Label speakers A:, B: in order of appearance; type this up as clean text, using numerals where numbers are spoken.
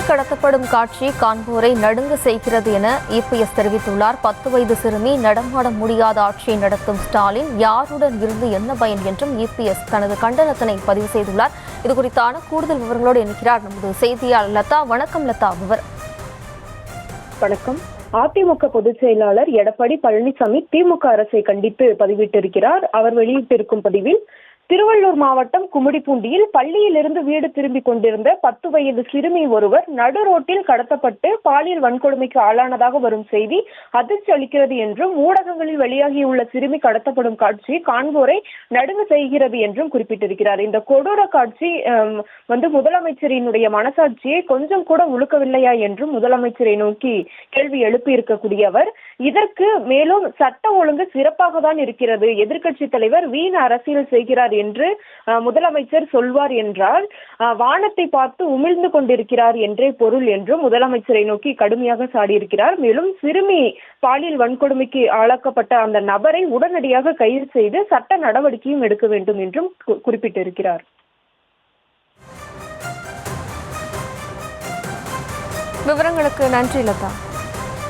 A: கடத்தப்படும் காட்சி காண்போரை நடுங்க செய்கிறது என இபிஎஸ் தெரிவித்துள்ளார். 10 வயது சிறுமி நடமாட முடியாத ஆட்சியை நடத்தும் ஸ்டாலின் யாருடன் இருந்து என்ன பயன் என்றும் இபிஎஸ் தனது கண்டனத்தினை பதிவு செய்துள்ளார். இதுகுறித்தான கூடுதல் விவரங்களோடு இருக்கிறார் நமது செய்தியாளர் லதா. வணக்கம் லதா.
B: வணக்கம். அதிமுக பொதுச் செயலாளர் எடப்பாடி பழனிசாமி திமுக அரசை கண்டித்து பதிவிட்டிருக்கிறார். அவர் வெளியிட்டிருக்கும் பதிவில், திருவள்ளூர் மாவட்டம் கும்மிடிப்பூண்டியில் பள்ளியிலிருந்து வீடு திரும்பிக் கொண்டிருந்த 10 வயது சிறுமி ஒருவர் நடு ரோட்டில் கடத்தப்பட்டு பாலியல் வன்கொடுமைக்கு ஆளானதாக வரும் செய்தி அதிர்ச்சி அளிக்கிறது என்றும், ஊடகங்களில் வெளியாகியுள்ள சிறுமி கடத்தப்படும் காட்சி காண்போரை நடுங்க செய்கிறது என்றும் குறிப்பிட்டிருக்கிறார். இந்த கொடூர காட்சி முதலமைச்சரினுடைய மனசாட்சியை கொஞ்சம் கூட உழுக்கவில்லையா என்றும் முதலமைச்சரை நோக்கி கேள்வி எழுப்பி இருக்கக்கூடிய அவர், இதற்கு மேலும் சட்ட ஒழுங்கு சிறப்பாக தான் இருக்கிறது, எதிர்க்கட்சி தலைவர் வீண் அரசியல் செய்கிறார் என்று முதலமைச்சர் சொல்வார் என்றால் வானத்தை பார்த்து உமிழ்ந்து கொண்டிருக்கிறார் என்றே பொருள் என்றும் முதலமைச்சரை நோக்கி கடுமையாக சாடியிருக்கிறார். மேலும் சிறுமி பாலியல் வன்கொடுமைக்கு ஆளாக்கப்பட்ட அந்த நபரை உடனடியாக கைது செய்து சட்ட நடவடிக்கையும் எடுக்க வேண்டும் என்றும் குறிப்பிட்டிருக்கிறார்.
A: விவரங்களுக்கு நன்றி லதா.